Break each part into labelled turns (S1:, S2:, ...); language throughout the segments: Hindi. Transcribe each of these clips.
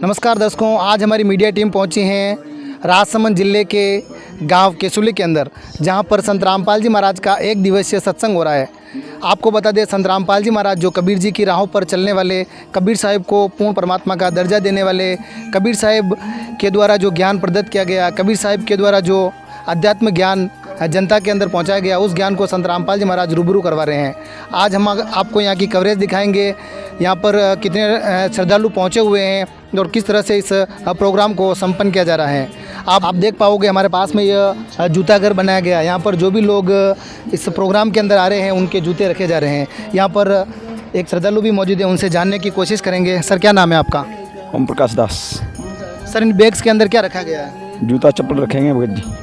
S1: नमस्कार दर्शकों, आज हमारी मीडिया टीम पहुंची है राजसमंद जिले के गांव केसुली के अंदर, जहां पर संत रामपाल जी महाराज का एक दिवसीय सत्संग हो रहा है। आपको बता दें, संत रामपाल जी महाराज जो कबीर जी की राहों पर चलने वाले, कबीर साहिब को पूर्ण परमात्मा का दर्जा देने वाले, कबीर साहिब के द्वारा जो ज्ञान प्रदत्त किया गया, कबीर साहिब के द्वारा जो अध्यात्म ज्ञान जनता के अंदर पहुंचाया गया, उस ज्ञान को संत रामपाल जी महाराज रूबरू करवा रहे हैं। आज हम आपको यहाँ की कवरेज दिखाएंगे, यहाँ पर कितने श्रद्धालु पहुँचे हुए हैं और किस तरह से इस प्रोग्राम को संपन्न किया जा रहा है। आप देख पाओगे हमारे पास में यह जूता घर बनाया गया है। यहाँ पर जो भी लोग इस प्रोग्राम के अंदर आ रहे हैं उनके जूते रखे जा रहे हैं। यहाँ पर एक श्रद्धालु भी मौजूद है, उनसे जानने की कोशिश करेंगे। सर, क्या नाम है आपका?
S2: ओम प्रकाश दास।
S1: सर, इन बैग्स के अंदर क्या रखा गया है?
S2: जूता चप्पल रखेंगे भगत जी।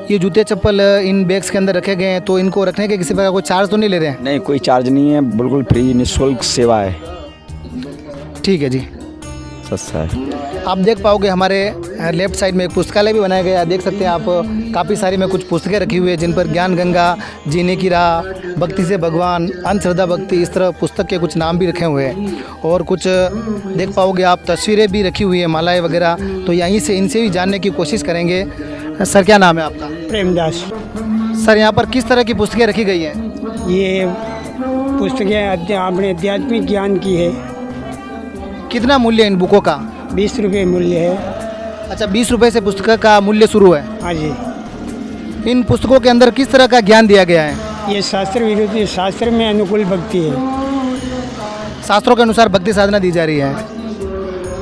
S1: ये जूते चप्पल इन बैग्स के अंदर रखे गए हैं, तो इनको रखने के किसी प्रकार कोई चार्ज तो नहीं ले रहे हैं?
S2: नहीं, कोई चार्ज नहीं है, बिल्कुल फ्री निःशुल्क सेवा है।
S1: ठीक है जी,
S2: सस्ता है।
S1: आप देख पाओगे हमारे लेफ्ट साइड में एक पुस्तकालय भी बनाया गया है। देख सकते हैं आप, काफ़ी सारी में कुछ पुस्तकें रखी हुई है जिन पर ज्ञान गंगा, जीने की राह, भक्ति से भगवान, अंधश्रद्धा भक्ति, इस तरह पुस्तक के कुछ नाम भी रखे हुए हैं। और कुछ देख पाओगे आप तस्वीरें भी रखी हुई है, मालाएं वगैरह। तो यहीं से इनसे भी जानने की कोशिश करेंगे। सर, क्या नाम है आपका?
S3: प्रेमदास।
S1: सर, यहाँ पर किस तरह की पुस्तकें रखी गई हैं?
S3: ये पुस्तकें अपने आध्यात्मिक ज्ञान की है।
S1: कितना मूल्य है इन बुकों का?
S3: 20 रुपये मूल्य है।
S1: अच्छा, 20 रुपये से पुस्तक का मूल्य शुरू है।
S3: हाँ जी।
S1: इन पुस्तकों के अंदर किस तरह का ज्ञान दिया गया है?
S3: ये शास्त्र विरोधी, शास्त्र में अनुकूल भक्ति है।
S1: शास्त्रों के अनुसार भक्ति साधना दी जा रही है।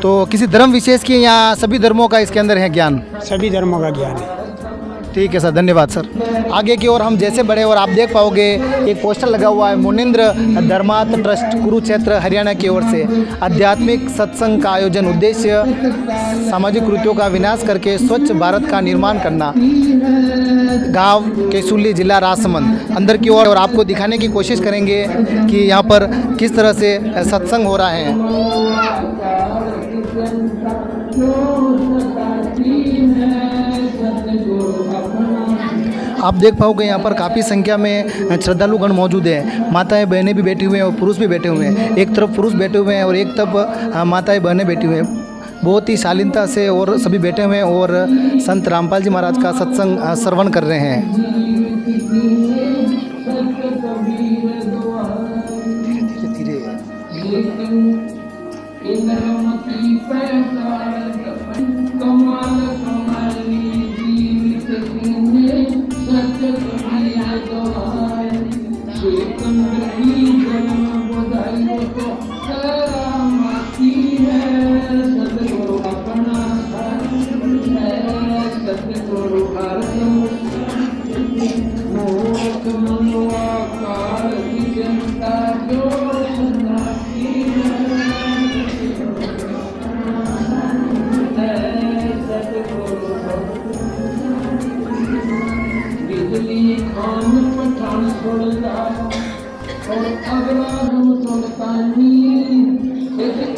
S1: तो किसी धर्म विशेष की या सभी धर्मों का इसके अंदर है ज्ञान?
S3: सभी धर्मों का ज्ञान है।
S1: ठीक है सर, धन्यवाद सर। आगे की ओर हम जैसे बढ़े और आप देख पाओगे एक पोस्टर लगा हुआ है मुनिंद्र धर्मार्थ ट्रस्ट कुरुक्षेत्र हरियाणा की ओर से। आध्यात्मिक सत्संग का आयोजन, उद्देश्य सामाजिक कुरीतियों का विनाश करके स्वच्छ भारत का निर्माण करना। गांव केसुली, जिला राजसमंद। अंदर की ओर और आपको दिखाने की कोशिश करेंगे कि यहाँ पर किस तरह से सत्संग हो रहा है। आप देख पाओगे यहाँ पर काफ़ी संख्या में श्रद्धालुगण मौजूद हैं। माताएं बहनें भी बैठी हुई हैं और पुरुष भी बैठे हुए हैं। एक तरफ पुरुष बैठे हुए हैं और एक तरफ माताएं बहनें बैठी हुई हैं। बहुत ही शालीनता से और सभी बैठे हुए हैं और संत रामपाल जी महाराज का सत्संग श्रवण कर रहे हैं।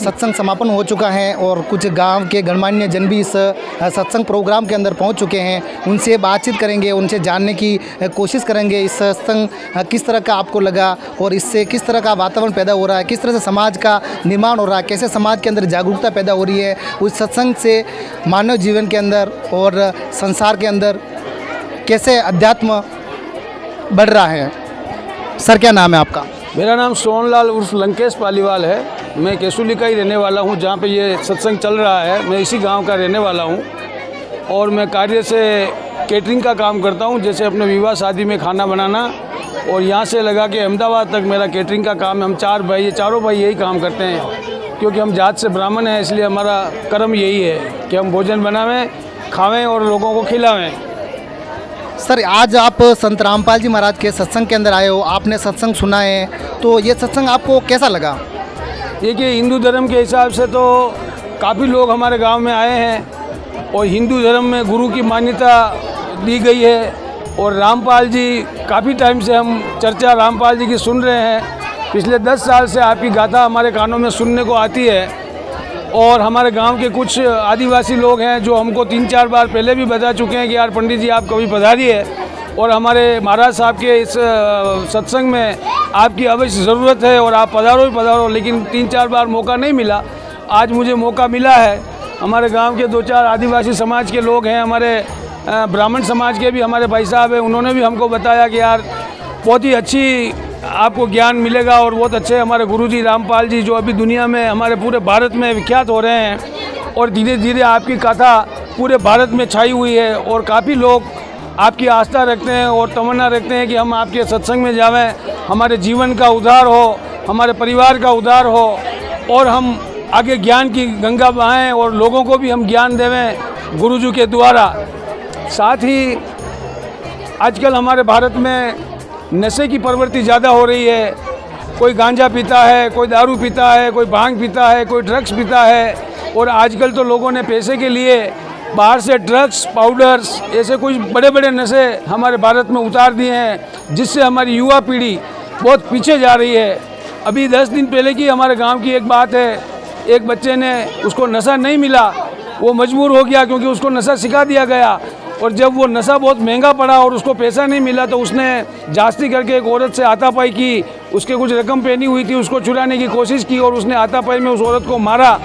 S1: सत्संग समापन हो चुका है और कुछ गांव के गणमान्य जन भी इस सत्संग प्रोग्राम के अंदर पहुंच चुके हैं। उनसे बातचीत करेंगे, उनसे जानने की कोशिश करेंगे इस सत्संग किस तरह का आपको लगा और इससे किस तरह का वातावरण पैदा हो रहा है, किस तरह से समाज का निर्माण हो रहा है, कैसे समाज के अंदर जागरूकता पैदा हो रही है। उस सत्संग से मानव जीवन के अंदर और संसार के अंदर कैसे अध्यात्म बढ़ रहा है। सर, क्या नाम है आपका?
S4: मेरा नाम सोनलाल उर्फ लंकेश पालीवाल है। मैं केसुली का ही रहने वाला हूँ, जहाँ पे ये सत्संग चल रहा है। मैं इसी गांव का रहने वाला हूँ और मैं कार्य से केटरिंग का काम करता हूँ, जैसे अपने विवाह शादी में खाना बनाना। और यहाँ से लगा के अहमदाबाद तक मेरा केटरिंग का काम है। हम चारों भाई यही काम करते हैं, क्योंकि हम जात से ब्राह्मण हैं, इसलिए हमारा कर्म यही है कि हम भोजन बनावें, खावें और लोगों को खिलावें।
S1: सर, आज आप संत रामपाल जी महाराज के सत्संग के अंदर आए हो, आपने सत्संग सुना है, तो ये सत्संग आपको कैसा लगा?
S4: देखिए, हिंदू धर्म के हिसाब से तो काफ़ी लोग हमारे गांव में आए हैं और हिंदू धर्म में गुरु की मान्यता दी गई है। और रामपाल जी, काफ़ी टाइम से हम चर्चा रामपाल जी की सुन रहे हैं। पिछले 10 साल से आपकी गाथा हमारे कानों में सुनने को आती है। और हमारे गांव के कुछ आदिवासी लोग हैं जो हमको 3-4 बार पहले भी बता चुके हैं कि यार पंडित जी आप कभी पधारिए और हमारे महाराज साहब के इस सत्संग में आपकी अवश्य ज़रूरत है और आप पधारो ही पधारो। लेकिन 3-4 बार मौका नहीं मिला। आज मुझे मौका मिला है, हमारे गांव के 2-4 आदिवासी समाज के लोग हैं, हमारे ब्राह्मण समाज के भी हमारे भाई साहब हैं, उन्होंने भी हमको बताया कि यार बहुत ही अच्छी आपको ज्ञान मिलेगा और बहुत अच्छे हमारे गुरुजी रामपाल जी जो अभी दुनिया में हमारे पूरे भारत में विख्यात हो रहे हैं और धीरे धीरे आपकी कथा पूरे भारत में छाई हुई है और काफ़ी लोग आपकी आस्था रखते हैं और तमन्ना रखते हैं कि हम आपके सत्संग में जावें, हमारे जीवन का उद्धार हो, हमारे परिवार का उद्धार हो और हम आगे ज्ञान की गंगा बहाएं और लोगों को भी हम ज्ञान देवें गुरुजी के द्वारा। साथ ही आजकल हमारे भारत में नशे की प्रवृत्ति ज़्यादा हो रही है, कोई गांजा पीता है, कोई दारू पीता है, कोई भांग पीता है, कोई ड्रग्स पीता है और आजकल तो लोगों ने पैसे के लिए बाहर से ड्रग्स पाउडर्स ऐसे कुछ बड़े बड़े नशे हमारे भारत में उतार दिए हैं, जिससे हमारी युवा पीढ़ी बहुत पीछे जा रही है। अभी 10 दिन पहले की हमारे गांव की एक बात है, एक बच्चे ने उसको नशा नहीं मिला, वो मजबूर हो गया क्योंकि उसको नशा सिखा दिया गया और जब वो नशा बहुत महंगा पड़ा और उसको पैसा नहीं मिला तो उसने जास्ती करके एक औरत से हाथापाई की, उसके कुछ रकम पहनी हुई थी उसको चुराने की कोशिश की और उसने हाथापाई में उस औरत को मारा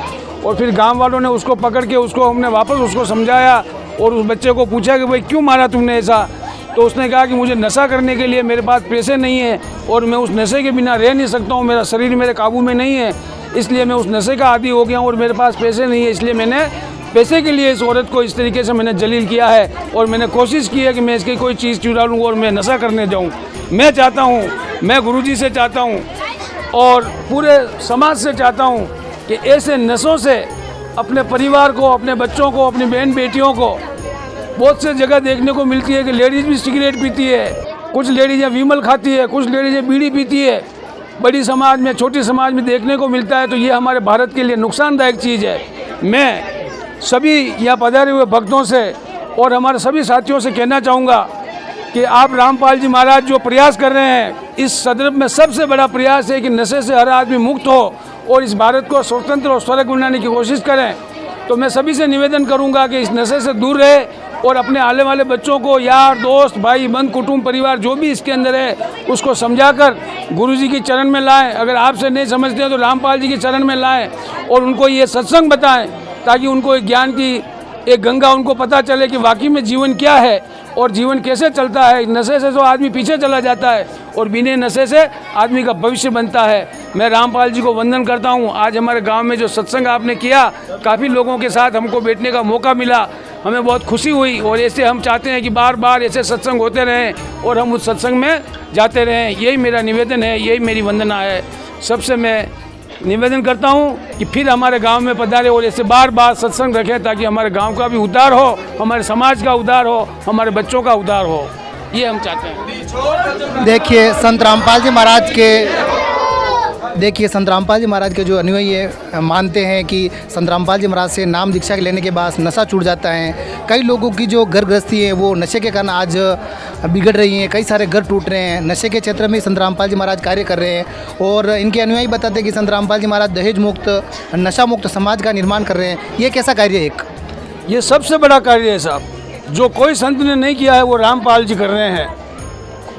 S4: और फिर गांव वालों ने उसको पकड़ के उसको हमने वापस उसको समझाया और उस बच्चे को पूछा कि भाई क्यों मारा तुमने ऐसा, तो उसने कहा कि मुझे नशा करने के लिए मेरे पास पैसे नहीं है और मैं उस नशे के बिना रह नहीं सकता हूँ, मेरा शरीर मेरे काबू में नहीं है, इसलिए मैं उस नशे का आदी हो गया हूँ और मेरे पास पैसे नहीं है, इसलिए मैंने पैसे के लिए इस औरत को इस तरीके से मैंने जलील किया है और मैंने कोशिश की है कि मैं इसकी कोई चीज़ चुरा लूँ और मैं नशा करने जाऊँ। मैं चाहता हूँ, मैं गुरुजी से चाहता हूँ और पूरे समाज से चाहता हूँ कि ऐसे नशों से अपने परिवार को, अपने बच्चों को, अपनी बहन बेटियों को बहुत से जगह देखने को मिलती है कि लेडीज़ भी सिगरेट पीती है, कुछ लेडीज़ें विमल खाती है, कुछ लेडीज़ें बीड़ी पीती है, बड़ी समाज में छोटी समाज में देखने को मिलता है, तो ये हमारे भारत के लिए नुकसानदायक चीज़ है। मैं सभी यहाँ पधारे हुए भक्तों से और हमारे सभी साथियों से कहना चाहूँगा कि आप रामपाल जी महाराज जो प्रयास कर रहे हैं, इस संदर्भ में सबसे बड़ा प्रयास है कि नशे से हर आदमी मुक्त हो और इस भारत को स्वतंत्र और स्वर्ग बनाने की कोशिश करें। तो मैं सभी से निवेदन करूंगा कि इस नशे से दूर रहे और अपने आने वाले बच्चों को यार दोस्त भाई बंद कुटुंब परिवार जो भी इसके अंदर है उसको समझाकर गुरुजी की चरण में लाएं। अगर आपसे नहीं समझते हैं तो रामपाल जी के चरण में लाएं और उनको ये सत्संग बताएं ताकि उनको एक ज्ञान की एक गंगा उनको पता चले कि वाकई में जीवन क्या है और जीवन कैसे चलता है। नशे से तो आदमी पीछे चला जाता है और बिना नशे से आदमी का भविष्य बनता है। मैं रामपाल जी को वंदन करता हूँ। आज हमारे गांव में जो सत्संग आपने किया, काफ़ी लोगों के साथ हमको बैठने का मौका मिला, हमें बहुत खुशी हुई और ऐसे हम चाहते हैं कि बार बार ऐसे सत्संग होते रहें और हम उस सत्संग में जाते रहें। यही मेरा निवेदन है, यही मेरी वंदना है। सबसे मैं निवेदन करता हूँ कि फिर हमारे गांव में पधारे और ऐसे बार बार सत्संग रखें ताकि हमारे गांव का भी उद्धार हो, हमारे समाज का उद्धार हो, हमारे बच्चों का उद्धार हो, ये हम चाहते हैं।
S1: देखिए संत रामपाल जी महाराज के जो अनुयायी है मानते हैं कि संत रामपाल जी महाराज से नाम दीक्षा लेने के बाद नशा छूट जाता है। कई लोगों की जो घर गृहस्थी है वो नशे के कारण आज बिगड़ रही हैं, कई सारे घर टूट रहे हैं। नशे के क्षेत्र में संत रामपाल जी महाराज कार्य कर रहे हैं और इनके अनुयायी बताते हैं कि संत रामपाल जी महाराज दहेज मुक्त नशा मुक्त समाज का निर्माण कर रहे हैं। ये कैसा कार्य है? एक
S4: ये सबसे बड़ा कार्य है साहब, जो कोई संत ने नहीं किया है वो रामपाल जी कर रहे हैं।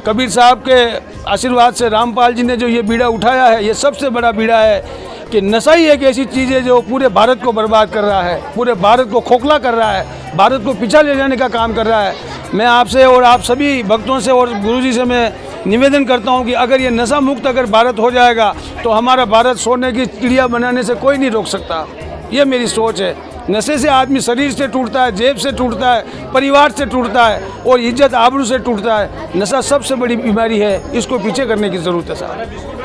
S4: कबीर साहब के आशीर्वाद से रामपाल जी ने जो ये बीड़ा उठाया है, ये सबसे बड़ा बीड़ा है कि नशा ही एक ऐसी चीज़ है जो पूरे भारत को बर्बाद कर रहा है, पूरे भारत को खोखला कर रहा है, भारत को पीछा ले जाने का काम कर रहा है। मैं आपसे और आप सभी भक्तों से और गुरुजी से मैं निवेदन करता हूँ कि अगर ये नशा मुक्त अगर भारत हो जाएगा तो हमारा भारत सोने की चिड़िया बनाने से कोई नहीं रोक सकता। ये मेरी सोच है। नशे से आदमी शरीर से टूटता है, जेब से टूटता है, परिवार से टूटता है और इज्जत आबरू से टूटता है। नशा सबसे बड़ी बीमारी है, इसको पीछे करने की ज़रूरत है साहब।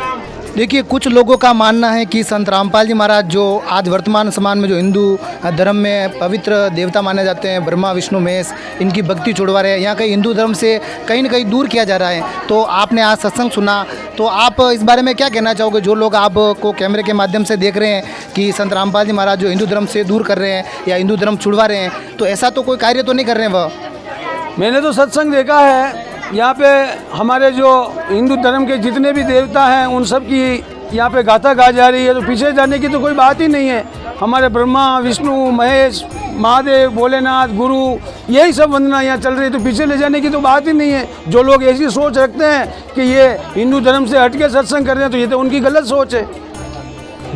S1: देखिए कुछ लोगों का मानना है कि संत रामपाल जी महाराज जो आज वर्तमान समय में जो हिंदू धर्म में पवित्र देवता माने जाते हैं, ब्रह्मा विष्णु महेश, इनकी भक्ति छुड़वा रहे हैं, यहाँ कहीं हिंदू धर्म से कहीं ना कहीं दूर किया जा रहा है। तो आपने आज सत्संग सुना, तो आप इस बारे में क्या कहना चाहोगे? जो लोग आपको कैमरे के माध्यम से देख रहे हैं कि संत रामपाल जी महाराज जो हिंदू धर्म से दूर कर रहे हैं या हिंदू धर्म छुड़वा रहे हैं, तो ऐसा तो कोई कार्य तो नहीं कर रहे हैं वह?
S4: मैंने तो सत्संग देखा है, यहाँ पे हमारे जो हिंदू धर्म के जितने भी देवता हैं उन सब की यहाँ पे गाथा गा जा रही है, तो पीछे जाने की तो कोई बात ही नहीं है। हमारे ब्रह्मा विष्णु महेश महादेव भोलेनाथ गुरु यही सब वंदना यहाँ चल रही है, तो पीछे ले जाने की तो बात ही नहीं है। जो लोग ऐसी सोच रखते हैं कि ये हिंदू धर्म से हट के सत्संग कर रहे हैं तो ये तो उनकी गलत सोच है।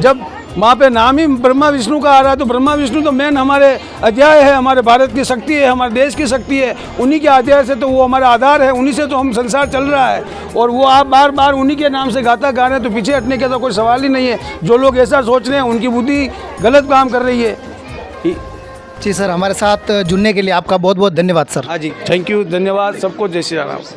S4: जब वहाँ पे नाम ही ब्रह्मा विष्णु का आ रहा है, तो ब्रह्मा विष्णु तो मेन हमारे अध्याय है, हमारे भारत की शक्ति है, हमारे देश की शक्ति है। उन्हीं के अध्याय से तो वो हमारा आधार है, उन्हीं से तो हम संसार चल रहा है। और वो आप बार बार उन्हीं के नाम से गाता गा रहे हैं, तो पीछे हटने का तो कोई सवाल ही नहीं है। जो लोग ऐसा सोच रहे हैं उनकी बुद्धि गलत काम कर रही है।
S1: जी सर, हमारे साथ जुड़ने के लिए आपका बहुत बहुत धन्यवाद सर।
S4: हाँ जी, थैंक यू, धन्यवाद सबको, जय श्री राम।